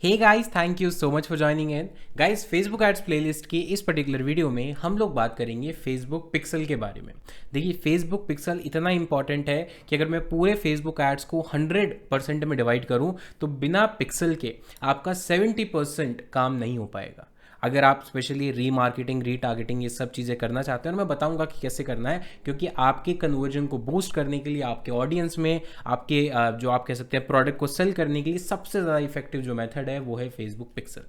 Hey guys, thank you so much for joining in. Guys, Facebook ads playlist की इस particular video में हम लोग बात करेंगे फेसबुक पिक्सल के बारे में। देखिए, फेसबुक पिक्सल इतना इंपॉर्टेंट है कि अगर मैं पूरे फेसबुक एड्स को 100% में डिवाइड करूं तो बिना पिक्सल के आपका 70% काम नहीं हो पाएगा। अगर आप स्पेशली रीमार्केटिंग, रीटारगेटिंग, ये सब चीज़ें करना चाहते हैं, और मैं बताऊंगा कि कैसे करना है, क्योंकि आपके कन्वर्जन को बूस्ट करने के लिए, आपके ऑडियंस में आपके जो आप कह सकते हैं प्रोडक्ट को सेल करने के लिए सबसे ज़्यादा इफेक्टिव जो मेथड है वो है फेसबुक पिक्सल।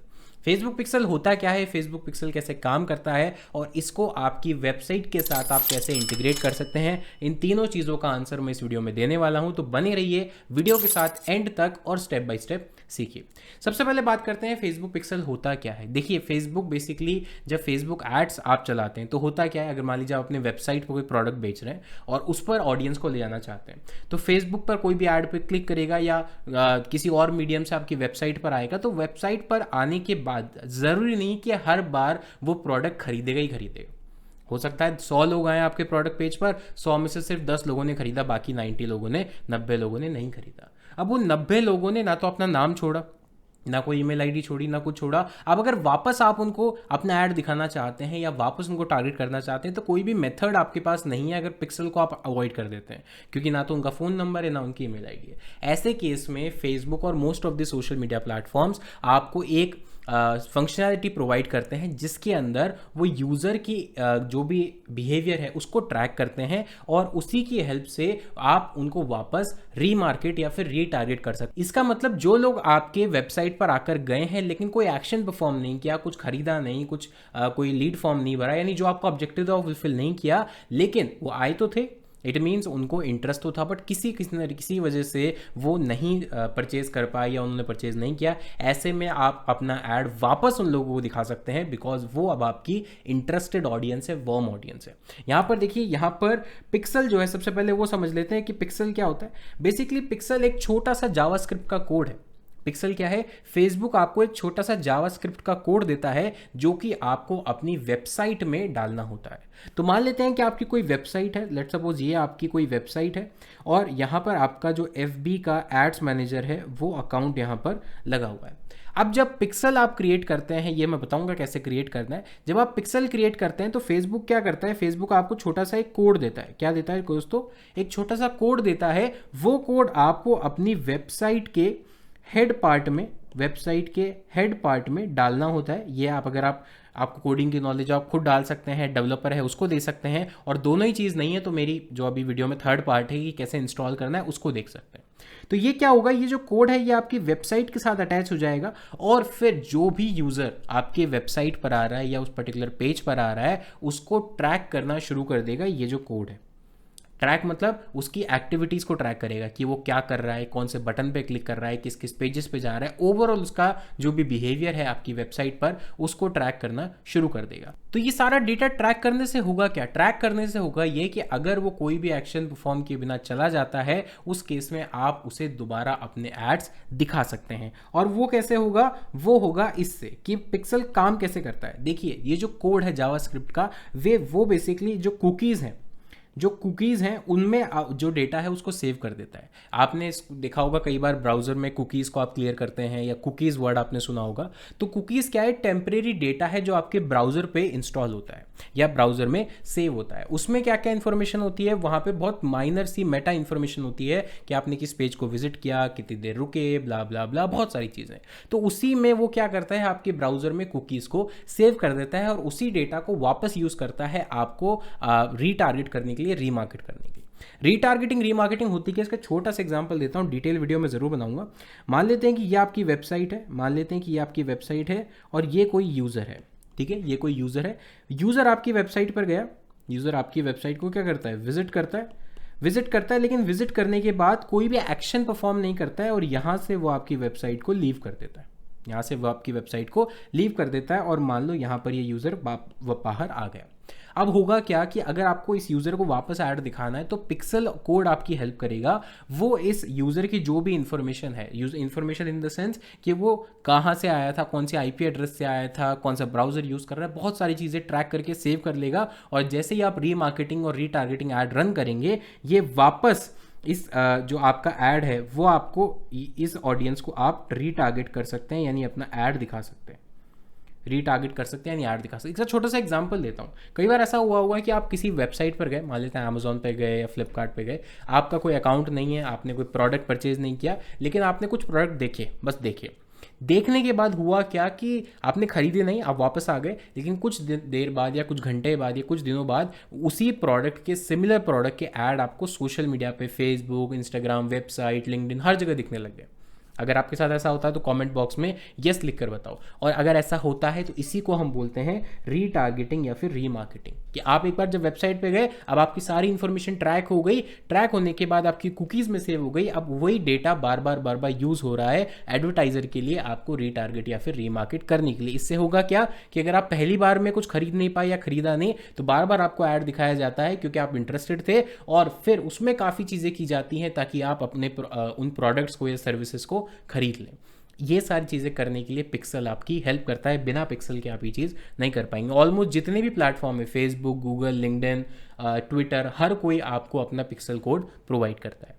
फेसबुक पिक्सल होता क्या है, फेसबुक पिक्सल कैसे काम करता है, और इसको आपकी वेबसाइट के साथ आप कैसे इंटीग्रेट कर सकते हैं, इन तीनों चीज़ों का आंसर मैं इस वीडियो में देने वाला हूं। तो बने रहिए वीडियो के साथ एंड तक और स्टेप बाय स्टेप सीखिए। सबसे पहले बात करते हैं फेसबुक पिक्सल होता क्या है। देखिए, फेसबुक बेसिकली जब फेसबुक एड्स आप चलाते हैं तो होता क्या है, अगर मान लीजिए आप अपने वेबसाइट पर कोई प्रोडक्ट बेच रहे हैं और उस पर ऑडियंस को ले जाना चाहते हैं, तो फेसबुक पर कोई भी ऐड पे क्लिक करेगा या किसी और मीडियम से आपकी वेबसाइट पर आएगा, तो वेबसाइट पर आने के बाद ज़रूरी नहीं कि हर बार वो प्रोडक्ट खरीदेगा ही खरीदेगा। हो सकता है 100 लोग आए आपके प्रोडक्ट पेज पर, 100 में से सिर्फ 10 लोगों ने खरीदा, बाकी 90 लोगों ने, 90 लोगों ने नहीं खरीदा। अब वो 90 लोगों ने ना तो अपना नाम छोड़ा, ना कोई ईमेल आईडी छोड़ी, ना कुछ छोड़ा। अब अगर वापस आप उनको अपना ऐड दिखाना चाहते हैं या वापस उनको टारगेट करना चाहते हैं, तो कोई भी मेथड आपके पास नहीं है अगर पिक्सल को आप अवॉइड कर देते हैं, क्योंकि ना तो उनका फ़ोन नंबर है, ना उनकी ईमेल आईडी है। ऐसे केस में फेसबुक और most of the social media platforms आपको एक फंक्शनैलिटी प्रोवाइड करते हैं जिसके अंदर वो यूज़र की जो भी बिहेवियर है उसको ट्रैक करते हैं, और उसी की हेल्प से आप उनको वापस रीमार्केट या फिर रीटारगेट कर सकते हैं। इसका मतलब जो लोग आपके वेबसाइट पर आकर गए हैं लेकिन कोई एक्शन परफॉर्म नहीं किया, कुछ खरीदा नहीं, कुछ कोई लीड फॉर्म नहीं भरा, यानी जो आपका ऑब्जेक्टिव था वो फुलफिल नहीं किया, लेकिन वो आए तो थे, इट मीन्स उनको इंटरेस्ट तो था, बट किसी वजह से वो नहीं परचेज कर पाए या उन्होंने परचेज नहीं किया। ऐसे में आप अपना ऐड वापस उन लोगों को दिखा सकते हैं, बिकॉज वो अब आपकी इंटरेस्टेड ऑडियंस है, वार्म ऑडियंस है। यहाँ पर देखिए, यहाँ पर पिक्सल जो है, सबसे पहले वो समझ लेते हैं कि पिक्सल क्या होता है। बेसिकली पिक्सल एक छोटा सा जावास्क्रिप्ट का कोड है। पिक्सल क्या है? फेसबुक आपको एक छोटा सा जावास्क्रिप्ट का कोड देता है जो कि आपको अपनी वेबसाइट में डालना होता है। तो मान लेते हैं कि आपकी कोई वेबसाइट है, लेट्स सपोज ये आपकी कोई वेबसाइट है, और यहाँ पर आपका जो FB का एड्स मैनेजर है वो अकाउंट यहाँ पर लगा हुआ है। अब जब पिक्सल आप क्रिएट करते हैं, ये मैं बताऊंगा कैसे क्रिएट करना है। जब आप पिक्सल क्रिएट करते हैं तो फेसबुक क्या करता है, फेसबुक आपको छोटा सा एक कोड देता है। क्या देता है दोस्तों? एक छोटा सा कोड देता है। वो कोड आपको अपनी वेबसाइट के हेड पार्ट में डालना होता है। ये आप अगर आपको कोडिंग की नॉलेज आप खुद डाल सकते हैं, डेवलपर है उसको दे सकते हैं, और दोनों ही चीज़ नहीं है तो मेरी जो अभी वीडियो में थर्ड पार्ट है कि कैसे इंस्टॉल करना है उसको देख सकते हैं। तो ये क्या होगा, ये जो कोड है ये आपकी वेबसाइट के साथ अटैच हो जाएगा, और फिर जो भी यूज़र आपके वेबसाइट पर आ रहा है या उस पर्टिकुलर पेज पर आ रहा है उसको ट्रैक करना शुरू कर देगा। ये जो कोड है, ट्रैक मतलब उसकी एक्टिविटीज़ को ट्रैक करेगा कि वो क्या कर रहा है, कौन से बटन पे क्लिक कर रहा है, किस किस पेजेस पे जा रहा है, ओवरऑल उसका जो भी बिहेवियर है आपकी वेबसाइट पर उसको ट्रैक करना शुरू कर देगा। तो ये सारा डेटा ट्रैक करने से होगा क्या? ट्रैक करने से होगा ये कि अगर वो कोई भी एक्शन परफॉर्म किए बिना चला जाता है, उस केस में आप उसे दोबारा अपने एड्स दिखा सकते हैं। और वो कैसे होगा? वो होगा इससे कि पिक्सल काम कैसे करता है। देखिए, ये जो कोड है जावास्क्रिप्ट का, वो बेसिकली जो कुकीज़ हैं उनमें जो डेटा है उसको सेव कर देता है। आपने देखा होगा कई बार ब्राउज़र में कुकीज़ को आप क्लियर करते हैं, या कुकीज़ वर्ड आपने सुना होगा। तो कुकीज़ क्या है? टेम्परेरी डेटा है जो आपके ब्राउज़र पे इंस्टॉल होता है या ब्राउज़र में सेव होता है। उसमें क्या क्या इन्फॉर्मेशन होती है? वहाँ पे बहुत माइनर सी मेटा इन्फॉर्मेशन होती है कि आपने किस पेज को विजिट किया, कितनी देर रुके, ब्ला ब्ला ब्ला, बहुत सारी चीज़ें। तो उसी में वो क्या करता है, आपके ब्राउज़र में कुकीज़ को सेव कर देता है, और उसी डेटा को वापस यूज़ करता है आपको रीटारगेट करने के लिए, रीमार्केट करने के लिए। रीमार्केटिंग होती है, इसका छोटा सा एग्जांपल देता हूं, डिटेल वीडियो में जरूर बनाऊंगा। मान लेते हैं कि ये आपकी वेबसाइट है, और ये कोई यूज़र है, ठीक है, ये कोई यूज़र है। यूज़र आपकी वेबसाइट पर गया, यूज़र आपकी वेबसाइट को क्या करता है? विजिट करता है, लेकिन विजिट करने के बाद कोई भी एक्शन परफॉर्म नहीं करता है, और यहाँ से वो आपकी वेबसाइट को लीव कर देता है। और मान लो यहाँ पर ये यूज़र बाहर आ गया। अब होगा क्या कि अगर आपको इस यूज़र को वापस ऐड दिखाना है तो पिक्सल कोड आपकी हेल्प करेगा। वो इस यूज़र की जो भी इंफॉर्मेशन है, इंफॉर्मेशन इन द सेंस कि वो कहाँ से आया था, कौन से IP एड्रेस से आया था, कौन सा ब्राउज़र यूज़ कर रहा है, बहुत सारी चीज़ें ट्रैक करके सेव कर लेगा। और जैसे ही आप रीमार्केटिंग और रीटारगेटिंग ऐड रन करेंगे, ये वापस जो आपका ऐड है वो आपको इस ऑडियंस को आप रीटारगेट कर सकते हैं, यानी अपना ऐड दिखा सकते हैं, रीटारगेट कर सकते हैं यानी ऐड दिखा सकते हैं। एक छोटा सा एग्जांपल देता हूँ। कई बार ऐसा हुआ हुआ है कि आप किसी वेबसाइट पर गए, मान लेते हैं अमेजोन पे गए या फ्लिपकार्ट पे गए, आपका कोई अकाउंट नहीं है, आपने कोई प्रोडक्ट परचेज नहीं किया, लेकिन आपने कुछ प्रोडक्ट देखे, बस देखे। देखने के बाद हुआ क्या कि आपने खरीदे नहीं, आप वापस आ गए, लेकिन कुछ देर बाद या कुछ घंटे बाद या कुछ दिनों बाद उसी प्रोडक्ट के, सिमिलर प्रोडक्ट के ऐड आपको सोशल मीडिया पे, फेसबुक, इंस्टाग्राम, वेबसाइट, लिंक्डइन, हर जगह दिखने लग गए। अगर आपके साथ ऐसा होता है तो कमेंट बॉक्स में यस लिख कर बताओ। और अगर ऐसा होता है तो इसी को हम बोलते हैं रीटारगेटिंग या फिर रीमार्केटिंग। कि आप एक बार जब वेबसाइट पे गए, अब आपकी सारी इंफॉर्मेशन ट्रैक हो गई, ट्रैक होने के बाद आपकी कुकीज़ में सेव हो गई, अब वही डेटा बार बार यूज़ हो रहा है एडवर्टाइजर के लिए आपको रीटारगेट या फिर रीमार्केट करने के लिए। इससे होगा क्या कि अगर आप पहली बार में कुछ खरीद नहीं पाए या खरीदा नहीं, तो बार बार आपको ऐड दिखाया जाता है क्योंकि आप इंटरेस्टेड थे, और फिर उसमें काफ़ी चीज़ें की जाती हैं ताकि आप अपने उन प्रोडक्ट्स को या सर्विसेज को खरीद लें। ये सारी चीज़ें करने के लिए पिक्सल आपकी हेल्प करता है। बिना पिक्सल के आप ये चीज़ नहीं कर पाएंगे। ऑलमोस्ट जितने भी प्लेटफॉर्म है, फेसबुक, गूगल, लिंक्डइन, ट्विटर, हर कोई आपको अपना पिक्सल कोड प्रोवाइड करता है।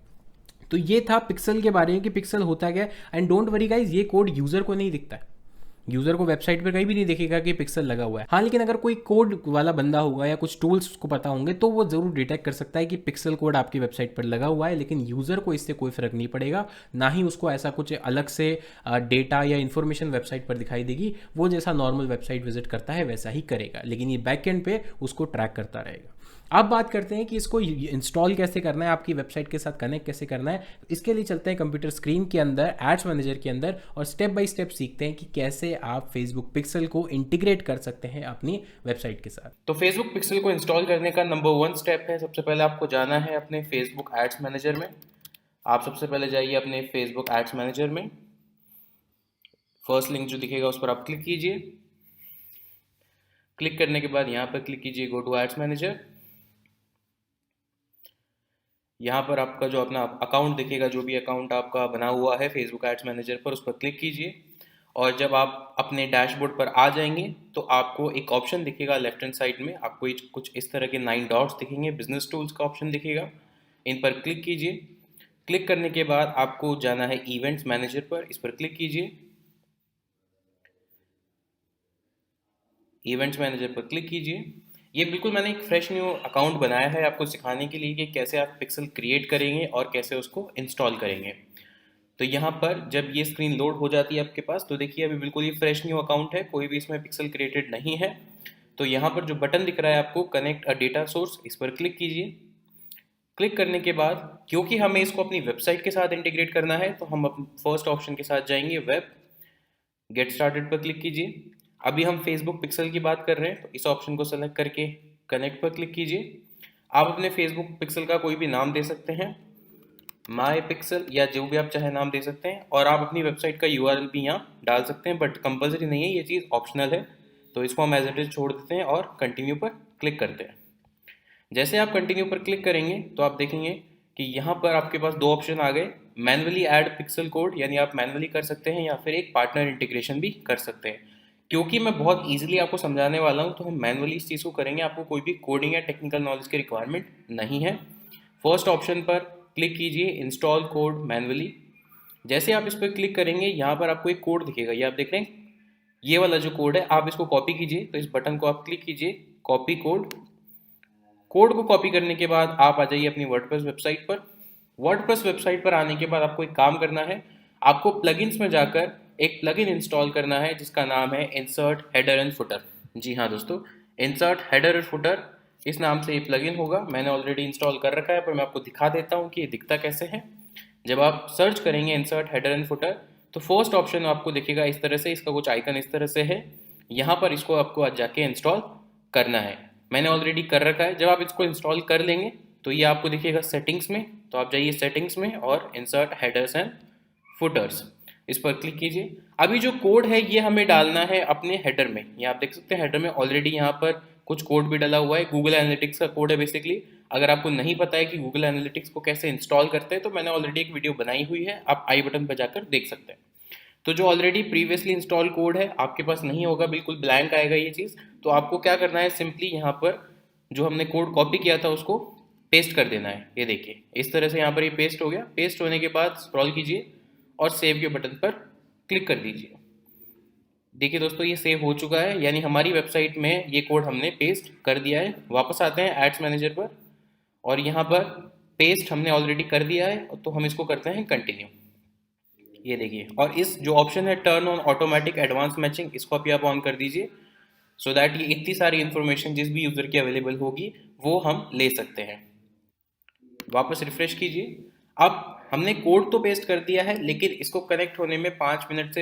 तो ये था पिक्सल के बारे में कि पिक्सल होता क्या है। एंड डोंट वरी गाइज, ये कोड यूज़र को नहीं दिखता है, यूज़र को वेबसाइट पर कहीं भी नहीं दिखेगा कि पिक्सल लगा हुआ है। हाँ, लेकिन अगर कोई कोड वाला बंदा होगा या कुछ टूल्स उसको पता होंगे तो वो ज़रूर डिटेक्ट कर सकता है कि पिक्सल कोड आपकी वेबसाइट पर लगा हुआ है, लेकिन यूज़र को इससे कोई फ़र्क नहीं पड़ेगा, ना ही उसको ऐसा कुछ अलग से डेटा या इन्फॉर्मेशन वेबसाइट पर दिखाई देगी। वो जैसा नॉर्मल वेबसाइट विजिट करता है वैसा ही करेगा, लेकिन ये बैक एंड पे उसको ट्रैक करता रहेगा। अब बात करते हैं कि इसको इंस्टॉल कैसे करना है, आपकी वेबसाइट के साथ कनेक्ट कैसे करना है। इसके लिए चलते हैं कंप्यूटर स्क्रीन के अंदर, एड्स मैनेजर के अंदर, और स्टेप बाय स्टेप सीखते हैं कि कैसे आप फेसबुक पिक्सल को इंटीग्रेट कर सकते हैं अपनी वेबसाइट के साथ। तो फेसबुक पिक्सल को इंस्टॉल करने का नंबर 1 स्टेप है, सबसे पहले आपको जाना है अपने फेसबुक एड्स मैनेजर में। आप सबसे पहले जाइए अपने फेसबुक एड्स मैनेजर में, फर्स्ट लिंक जो दिखेगा उस पर आप क्लिक कीजिए। क्लिक करने के बाद यहाँ पर क्लिक कीजिए गो टू एड्स मैनेजर। यहाँ पर आपका जो अपना अकाउंट दिखेगा, जो भी अकाउंट आपका बना हुआ है फेसबुक एड्स मैनेजर पर, उस पर क्लिक कीजिए। और जब आप अपने डैशबोर्ड पर आ जाएंगे तो आपको एक ऑप्शन दिखेगा लेफ्ट हैंड साइड में, आपको कुछ इस तरह के 9 डॉट्स दिखेंगे, बिजनेस टूल्स का ऑप्शन दिखेगा, इन पर क्लिक कीजिए। क्लिक करने के बाद आपको जाना है इवेंट्स मैनेजर पर, इस पर क्लिक कीजिए। इवेंट्स मैनेजर पर क्लिक कीजिए। ये बिल्कुल मैंने एक फ्रेश न्यू अकाउंट बनाया है आपको सिखाने के लिए कि कैसे आप पिक्सल क्रिएट करेंगे और कैसे उसको इंस्टॉल करेंगे। तो यहाँ पर जब ये स्क्रीन लोड हो जाती है आपके पास, तो देखिए अभी बिल्कुल ये फ्रेश न्यू अकाउंट है, कोई भी इसमें पिक्सल क्रिएटेड नहीं है। तो यहाँ पर जो बटन दिख रहा है आपको कनेक्ट अ डेटा सोर्स, इस पर क्लिक कीजिए। क्लिक करने के बाद क्योंकि हमें इसको अपनी वेबसाइट के साथ इंटीग्रेट करना है, तो हम फर्स्ट ऑप्शन के साथ जाएंगे, वेब, गेट स्टार्टेड पर क्लिक कीजिए। अभी हम फेसबुक पिक्सल की बात कर रहे हैं, तो इस ऑप्शन को सेलेक्ट करके कनेक्ट पर क्लिक कीजिए। आप अपने फेसबुक पिक्सल का कोई भी नाम दे सकते हैं, माई पिक्सल या जो भी आप चाहे नाम दे सकते हैं, और आप अपनी वेबसाइट का यूआरएल भी यहाँ डाल सकते हैं, बट कंपलसरी नहीं है, ये चीज़ ऑप्शनल है। तो इसको हम एज इट इज छोड़ देते हैं और कंटिन्यू पर क्लिक करते हैं। जैसे आप कंटिन्यू पर क्लिक करेंगे तो आप देखेंगे कि यहाँ पर आपके पास 2 ऑप्शन आ गए, मैनुअली ऐड पिक्सल कोड, यानी आप मैनुअली कर सकते हैं, या फिर एक पार्टनर इंटीग्रेशन भी कर सकते हैं। क्योंकि मैं बहुत ईजिली आपको समझाने वाला हूँ तो हम मैनुअली इस चीज़ को करेंगे, आपको कोई भी कोडिंग या टेक्निकल नॉलेज की रिक्वायरमेंट नहीं है। फर्स्ट ऑप्शन पर क्लिक कीजिए, इंस्टॉल कोड मैनुअली। जैसे आप इस पर क्लिक करेंगे, यहाँ पर आपको एक कोड दिखेगा, ये आप देख रहे हैं, ये वाला जो कोड है, आप इसको कॉपी कीजिए। तो इस बटन को आप क्लिक कीजिए, कॉपी कोड। कोड को कॉपी करने के बाद आप आ जाइए अपनी वर्डप्रेस वेबसाइट पर। वर्डप्रेस वेबसाइट पर आने के बाद आपको एक काम करना है, आपको प्लगइन्स में जाकर एक प्लगइन इंस्टॉल करना है जिसका नाम है इंसर्ट हेडर एंड फुटर। जी हाँ दोस्तों, इंसर्ट हेडर एंड फुटर, इस नाम से ये प्लगइन होगा। मैंने ऑलरेडी इंस्टॉल कर रखा है, पर मैं आपको दिखा देता हूँ कि ये दिखता कैसे है। जब आप सर्च करेंगे इंसर्ट हेडर एंड फुटर, तो फर्स्ट ऑप्शन आपको दिखेगा इस तरह से, इसका कुछ आइकन इस तरह से है। यहाँ पर इसको आपको आज जाके इंस्टॉल करना है, मैंने ऑलरेडी कर रखा है। जब आप इसको इंस्टॉल कर लेंगे तो ये आपको दिखेगा सेटिंग्स में, तो आप जाइए सेटिंग्स में और इंसर्ट हेडर्स एंड फुटर्स, इस पर क्लिक कीजिए। अभी जो कोड है ये हमें डालना है अपने हेडर में। ये आप देख सकते हैं हेडर में ऑलरेडी यहाँ पर कुछ कोड भी डाला हुआ है, गूगल एनालिटिक्स का कोड है बेसिकली। अगर आपको नहीं पता है कि गूगल एनालिटिक्स को कैसे इंस्टॉल करते हैं, तो मैंने ऑलरेडी एक वीडियो बनाई हुई है, आप आई बटन पर जाकर देख सकते हैं। तो जो ऑलरेडी प्रीवियसली इंस्टॉल कोड है आपके पास नहीं होगा, बिल्कुल ब्लैंक आएगा ये चीज़। तो आपको क्या करना है, सिंपली यहाँ पर जो हमने कोड कॉपी किया था उसको पेस्ट कर देना है। ये देखिए इस तरह से यहाँ पर ये पेस्ट हो गया। पेस्ट होने के बाद स्क्रॉल कीजिए और सेव के बटन पर क्लिक कर दीजिए। देखिए दोस्तों ये सेव हो चुका है, यानी हमारी वेबसाइट में ये कोड हमने पेस्ट कर दिया है। वापस आते हैं एड्स मैनेजर पर और यहाँ पर पेस्ट हमने ऑलरेडी कर दिया है, तो हम इसको करते हैं कंटिन्यू। ये देखिए, और इस जो ऑप्शन है turn on automatic advance matching, इसको भी आप ऑन कर दीजिए, सो दैट ये इतनी सारी इन्फॉर्मेशन जिस भी यूज़र की अवेलेबल होगी वो हम ले सकते हैं। वापस रिफ्रेश कीजिए। अब हमने कोड तो पेस्ट कर दिया है, लेकिन इसको कनेक्ट होने में 5 मिनट से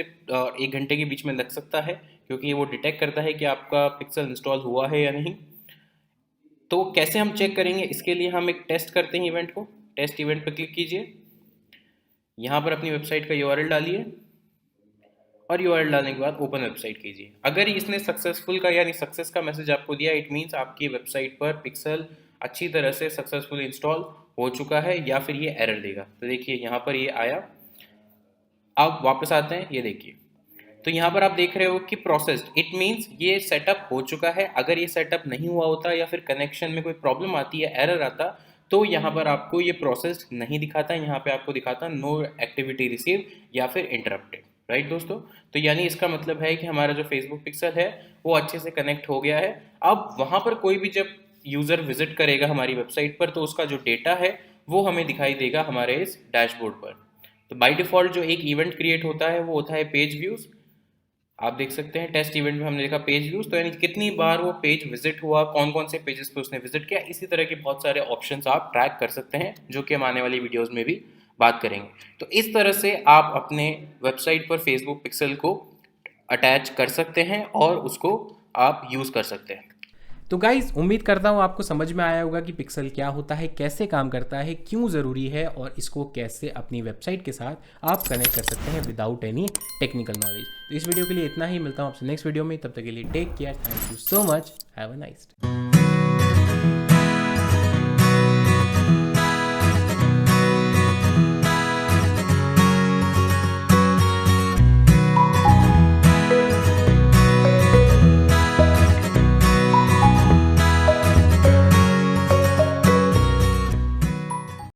1 घंटे के बीच में लग सकता है, क्योंकि वो डिटेक्ट करता है कि आपका पिक्सल इंस्टॉल हुआ है या नहीं। तो कैसे हम चेक करेंगे, इसके लिए हम एक टेस्ट करते हैं इवेंट को। टेस्ट इवेंट पर क्लिक कीजिए, यहाँ पर अपनी वेबसाइट का URL डालिए और URL डालने के बाद ओपन वेबसाइट कीजिए। अगर इसने सक्सेसफुल का यानी सक्सेस का मैसेज आपको दिया, इट मीन्स आपकी वेबसाइट पर पिक्सल अच्छी तरह से सक्सेसफुल इंस्टॉल हो चुका है, या फिर ये एरर देगा। तो देखिए यहाँ पर ये आया। अब वापस आते हैं, ये देखिए तो यहाँ पर आप देख रहे हो कि प्रोसेस्ड, इट मीन्स ये सेटअप हो चुका है। अगर ये सेटअप नहीं हुआ होता या फिर कनेक्शन में कोई प्रॉब्लम आती है, एरर आता, तो यहाँ पर आपको ये प्रोसेस्ड नहीं दिखाता, यहाँ पे आपको दिखाता नो एक्टिविटी रिसीव या फिर इंटरप्टेड। राइट दोस्तों, तो यानी इसका मतलब है कि हमारा जो फेसबुक पिक्सल है वो अच्छे से कनेक्ट हो गया है। अब वहाँ पर कोई भी जब यूज़र विजिट करेगा हमारी वेबसाइट पर, तो उसका जो डेटा है वो हमें दिखाई देगा हमारे इस डैशबोर्ड पर। तो बाय डिफ़ॉल्ट जो एक इवेंट क्रिएट होता है वो होता है पेज व्यूज़। आप देख सकते हैं टेस्ट इवेंट में हमने देखा पेज व्यूज़, तो यानी कितनी बार वो पेज विजिट हुआ, कौन कौन से पेजेस पे उसने विजिट किया। इसी तरह के बहुत सारे ऑप्शंस आप ट्रैक कर सकते हैं, जो कि हम आने वाली वीडियोज़ में भी बात करेंगे। तो इस तरह से आप अपने वेबसाइट पर फेसबुक पिक्सल को अटैच कर सकते हैं और उसको आप यूज़ कर सकते हैं। तो गाइज उम्मीद करता हूँ आपको समझ में आया होगा कि पिक्सल क्या होता है, कैसे काम करता है, क्यों ज़रूरी है और इसको कैसे अपनी वेबसाइट के साथ आप कनेक्ट कर सकते हैं विदाउट एनी टेक्निकल नॉलेज। तो इस वीडियो के लिए इतना ही, मिलता हूँ आपसे नेक्स्ट वीडियो में। तब तक के लिए take care, thank you so much, have a nice day.